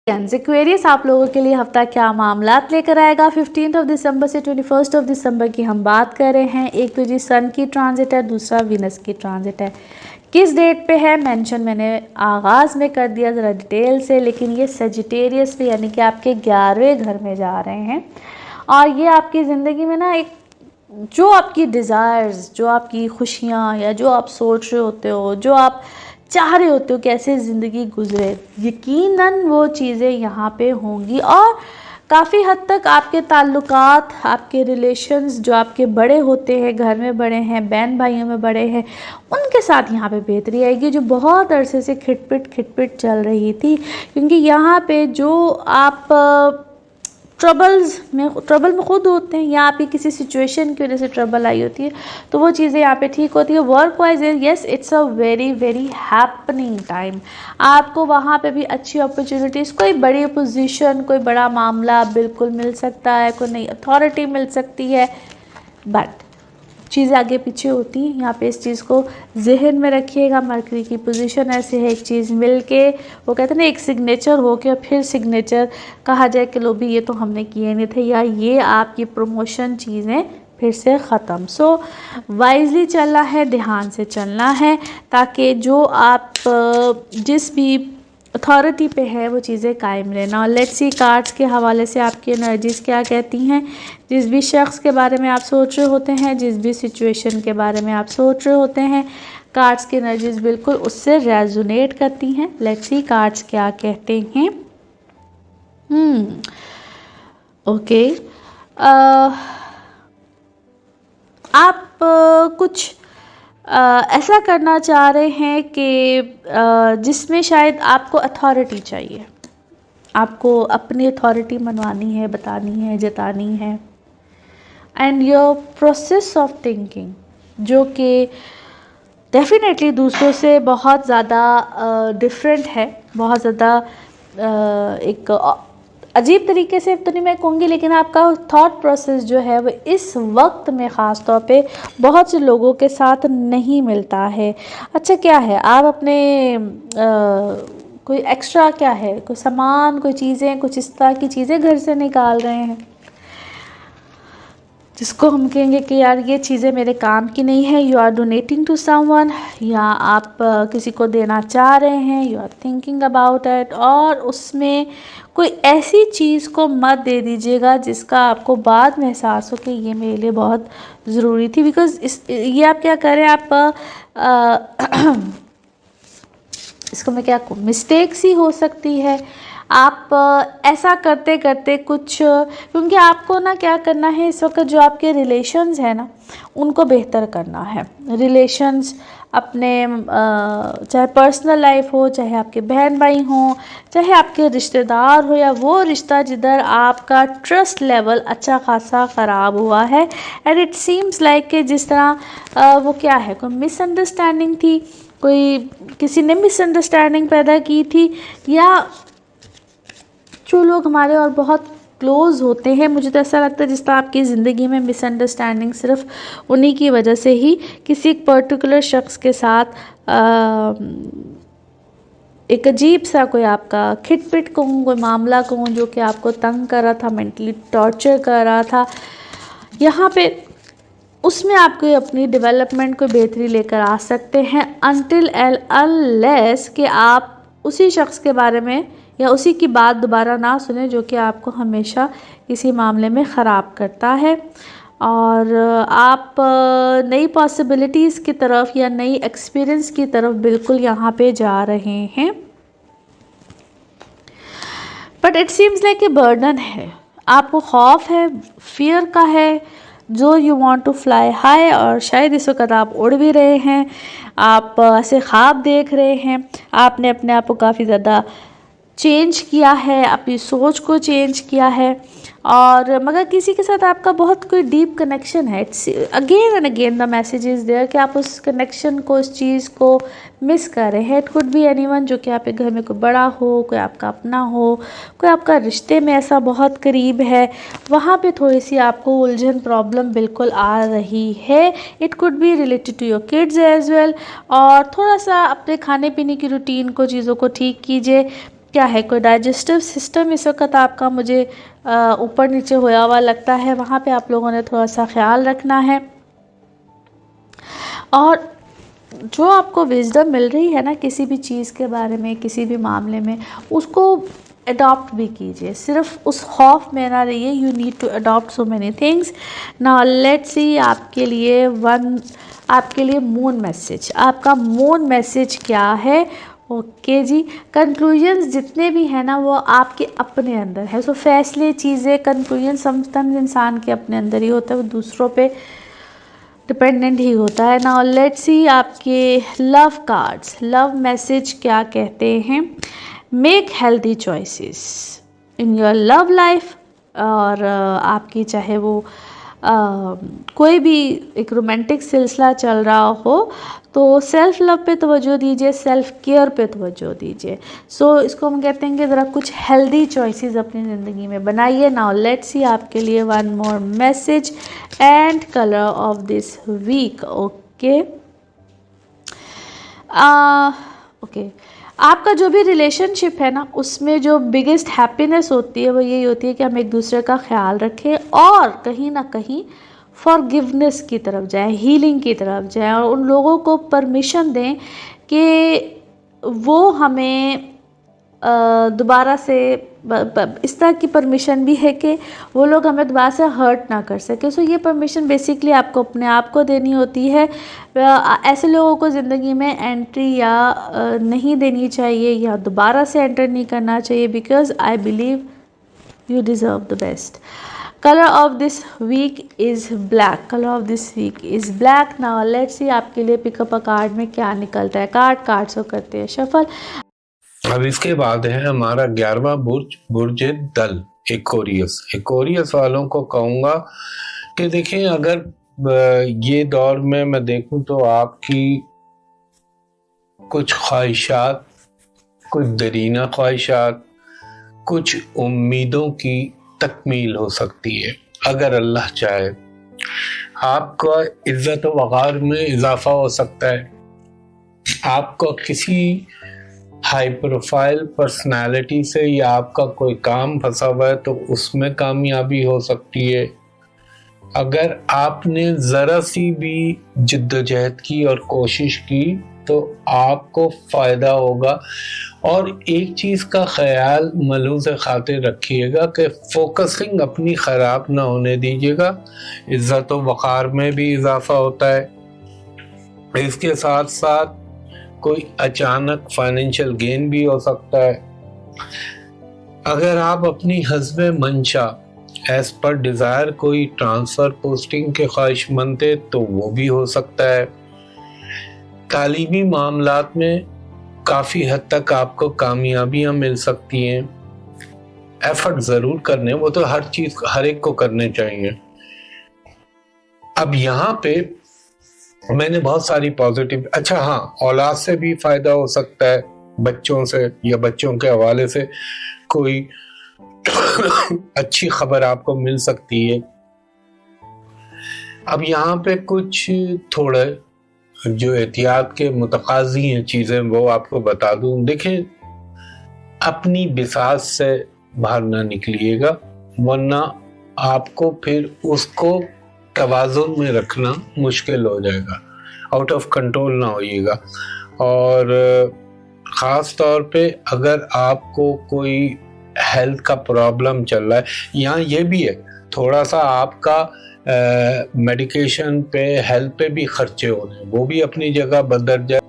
Aquarius आप लोगों के लिए हफ्ता क्या मामलात लेकर आएगा। 15 दिसंबर से 21 दिसंबर की हम बात कर रहे हैं। एक तो जी सन की ट्रांजिट है, दूसरा वीनस की ट्रांजिट है। किस डेट पे है मेंशन मैंने आगाज़ में कर दिया ज़रा डिटेल से, लेकिन ये सजिटेरियस पे यानी कि आपके 11वें घर में जा रहे हैं। और ये आपकी ज़िंदगी में ना एक जो आपकी डिज़ायर्स, जो आपकी खुशियाँ या जो आप सोच रहे होते हो, जो आप चाह रहे होते हो कैसे ज़िंदगी गुजरे, यकीनन वो चीज़ें यहाँ पे होंगी। और काफ़ी हद तक आपके ताल्लुकात, आपके रिलेशंस जो आपके बड़े होते हैं, घर में बड़े हैं, बहन भाइयों में बड़े हैं, उनके साथ यहाँ पे बेहतरी आएगी जो बहुत अरसे से खिटपिट चल रही थी। क्योंकि यहाँ पे जो आप ट्रबल में खुद होते हैं या आपकी किसी सिचुएशन की वजह से ट्रबल आई होती है, तो वो चीज़ें यहाँ पे ठीक होती है। Work wise yes, it's a very very happening time. आपको वहाँ पे भी अच्छी अपॉर्चुनिटीज़, कोई बड़ी पोजीशन, कोई बड़ा मामला बिल्कुल मिल सकता है, कोई नई अथॉरिटी मिल सकती है, बट चीज़ें आगे पीछे होती हैं। यहाँ पे इस चीज़ को जहन में रखिएगा। मरकरी की पोजीशन ऐसे है, एक चीज़ मिल के, वो कहते हैं ना, एक सिग्नेचर हो के फिर सिग्नेचर कहा जाए कि लो भी ये तो हमने किए नहीं थे, या ये आपकी प्रमोशन चीज़ें फिर से ख़त्म। सो वाइजली चलना है, ध्यान से चलना है, ताकि जो आप जिस भी अथॉरिटी पे है वो चीज़ें कायम रहना। और लेट्स सी कार्ड्स के हवाले से आपकी एनर्जीज़ क्या कहती हैं। जिस भी शख्स के बारे में आप सोच रहे होते हैं, जिस भी सिचुएशन के बारे में आप सोच रहे होते हैं, कार्ड्स की एनर्जीज़ बिल्कुल उससे रेजोनेट करती हैं। लेट्स सी कार्ड्स क्या कहते हैं। ओके, आप कुछ ऐसा करना चाह रहे हैं कि जिसमें शायद आपको अथॉरिटी चाहिए, आपको अपनी अथॉरिटी मनवानी है, बतानी है, जतानी है। And your process of thinking जो कि डेफिनेटली दूसरों से बहुत ज़्यादा डिफरेंट है, बहुत ज़्यादा एक अजीब तरीके से तो नहीं मैं कहूँगी, लेकिन आपका थॉट प्रोसेस जो है वो इस वक्त में ख़ास तौर पे बहुत से लोगों के साथ नहीं मिलता है। अच्छा, क्या है, आप अपने कोई एक्स्ट्रा क्या है, कोई सामान, कोई चीज़ें, कुछ इस तरह की चीज़ें घर से निकाल रहे हैं जिसको हम कहेंगे कि यार ये चीज़ें मेरे काम की नहीं है। You are donating to someone, या आप किसी को देना चाह रहे हैं, you are thinking about it. और उसमें कोई ऐसी चीज़ को मत दे दीजिएगा जिसका आपको बाद में एहसास हो कि ये मेरे लिए बहुत ज़रूरी थी। बिकॉज़ ये आप क्या करें, आप इसको मैं क्या कहूँ, मिस्टेक्स ही हो सकती है। आप ऐसा करते करते कुछ, क्योंकि आपको ना क्या करना है इस वक्त, जो आपके रिलेशंस हैं ना उनको बेहतर करना है। रिलेशंस अपने चाहे पर्सनल लाइफ हो, चाहे आपके बहन भाई हों, चाहे आपके रिश्तेदार हो, या वो रिश्ता जिधर आपका ट्रस्ट लेवल अच्छा खासा ख़राब हुआ है। एंड इट सीम्स लाइक कि जिस तरह वो क्या है, कोई मिसअंडरस्टैंडिंग थी, कोई किसी ने मिसअंडरस्टैंडिंग पैदा की थी, या जो लोग हमारे और बहुत क्लोज़ होते हैं, मुझे तो ऐसा लगता है जिस तरह आपकी ज़िंदगी में मिसअंडरस्टैंडिंग सिर्फ उन्हीं की वजह से ही किसी एक पर्टिकुलर शख्स के साथ एक अजीब सा कोई आपका खिटपिट कहूँ, कोई मामला कहूँ जो कि आपको तंग कर रहा था, मेंटली टॉर्चर कर रहा था, यहाँ पे उसमें आपको अपनी डेवलपमेंट को बेहतरी लेकर आ सकते हैं। अनटिल अनलेस कि आप उसी शख्स के बारे में या उसी की बात दोबारा ना सुने जो कि आपको हमेशा किसी मामले में ख़राब करता है। और आप नई पॉसिबिलिटीज़ की तरफ या नई एक्सपीरियंस की तरफ बिल्कुल यहाँ पे जा रहे हैं। But it seems like a burden है, आपको खौफ है, फियर का है, जो you want to fly high. और शायद इस वक्त आप उड़ भी रहे हैं, आप ऐसे ख्वाब देख रहे हैं, आपने अपने आप को काफ़ी ज़्यादा चेंज किया है, अपनी सोच को चेंज किया है, और मगर किसी के साथ आपका बहुत कोई डीप कनेक्शन है। It's again and again the message is there कि आप उस कनेक्शन को, उस चीज़ को मिस कर रहे हैं। इट कुड बी एनीवन, जो कि आपके घर में कोई बड़ा हो, कोई आपका अपना हो, कोई आपका रिश्ते में ऐसा बहुत करीब है, वहाँ पे थोड़ी सी आपको उलझन, प्रॉब्लम बिल्कुल आ रही है। It could be related to your kids as well. और थोड़ा सा अपने खाने पीने की रूटीन को, चीज़ों को ठीक कीजिए क्या है, कोई डाइजेस्टिव सिस्टम इस वक्त आपका मुझे ऊपर नीचे होया हुआ लगता है, वहाँ पे आप लोगों ने थोड़ा सा ख्याल रखना है। और जो आपको विजडम मिल रही है ना किसी भी चीज़ के बारे में, किसी भी मामले में, उसको अडॉप्ट भी कीजिए, सिर्फ उस खौफ में ना रहिए। You need to adopt so many things. Now let's see आपके लिए मून मैसेज, आपका मून मैसेज क्या है। ओके जी, कंक्लूजन्स जितने भी हैं ना वो आपके अपने अंदर है। सो फैसले, चीज़ें, कंक्लूजन समटाइम्स इंसान के अपने अंदर ही होता है, वो दूसरों पे डिपेंडेंट ही होता है। नाउ लेट्स सी आपके लव कार्ड्स, लव मैसेज क्या कहते हैं। Make healthy choices in your love life. और आपकी चाहे वो कोई भी एक रोमांटिक सिलसिला चल रहा हो तो सेल्फ लव पे तवज्जो दीजिए, सेल्फ केयर पे तवज्जो दीजिए। सो इसको हम कहते हैं कि ज़रा कुछ हेल्दी चॉइसेस अपनी ज़िंदगी में बनाइए। नाउ लेट्स सी आपके लिए one more message and colour of this week. Okay okay, आपका जो भी रिलेशनशिप है ना उसमें जो बिगेस्ट हैप्पीनेस होती है वो यही होती है कि हम एक दूसरे का ख्याल रखें और कहीं ना कहीं फॉरगिवनेस की तरफ जाएं, हीलिंग की तरफ जाएं, और उन लोगों को परमिशन दें कि वो हमें दोबारा से इस तरह की परमिशन भी है कि वो लोग हमें दोबारा से हर्ट ना कर सके। सो ये परमिशन बेसिकली आपको अपने आप को देनी होती है। ऐसे लोगों को ज़िंदगी में एंट्री या नहीं देनी चाहिए या दोबारा से एंटर नहीं करना चाहिए, because I believe you deserve the best. Colour of this week is black, colour of this week is black. Now let's see आपके लिए पिकअप अ कार्ड में क्या निकलता है। कार्ड्स को करते हैं शफल। अब इसके बाद है हमारा 11वां बुर्ज दल एक्वेरियस। एक्वेरियस वालों को कहूँगा कि देखें, अगर ये दौर में मैं देखूं तो आपकी कुछ ख्वाहिशात, कुछ दरीना ख्वाहिशात, कुछ उम्मीदों की तकमील हो सकती है अगर अल्लाह चाहे। आपका इज्जत व वक़ार में इजाफा हो सकता है। आपको किसी हाई प्रोफाइल पर्सनालिटी से या आपका कोई काम फंसा हुआ है तो उसमें कामयाबी हो सकती है। अगर आपने ज़रा सी भी जिद्दोजहद की और कोशिश की तो आपको फ़ायदा होगा। और एक चीज़ का ख्याल मलूज़ खातिर रखिएगा कि फोकसिंग अपनी ख़राब ना होने दीजिएगा। इज़्ज़त व वक़ार में भी इजाफा होता है। इसके साथ साथ कोई अचानक फाइनेंशियल गेन भी हो सकता है। अगर आप अपनी हस्ब मंशा एज पर डिज़ायर कोई ट्रांसफ़र पोस्टिंग के ख्वाहिशमंद थे तो वो भी हो सकता है। तालीमी मामलात में काफ़ी हद तक आपको कामयाबियाँ मिल सकती हैं। एफर्ट ज़रूर करने, वो तो हर चीज़ हर एक को करने चाहिए। अब यहाँ पे मैंने बहुत सारी पॉजिटिव, अच्छा हाँ, औलाद से भी फ़ायदा हो सकता है, बच्चों से या बच्चों के हवाले से कोई अच्छी खबर आपको मिल सकती है। अब यहाँ पे कुछ थोड़े जो एहतियात के मुतकाज़ी हैं चीज़ें वो आपको बता दूं। देखें, अपनी बिसात से बाहर ना निकलिएगा, वरना आपको फिर उसको तवाज़ुन में रखना मुश्किल हो जाएगा। आउट ऑफ कंट्रोल ना होइएगा। और ख़ास तौर पे अगर आपको कोई हेल्थ का प्रॉब्लम चल रहा है, यहाँ ये भी है थोड़ा सा आपका मेडिकेशन पे, हेल्थ पे भी खर्चे होने, वो भी अपनी जगह बदर जाए।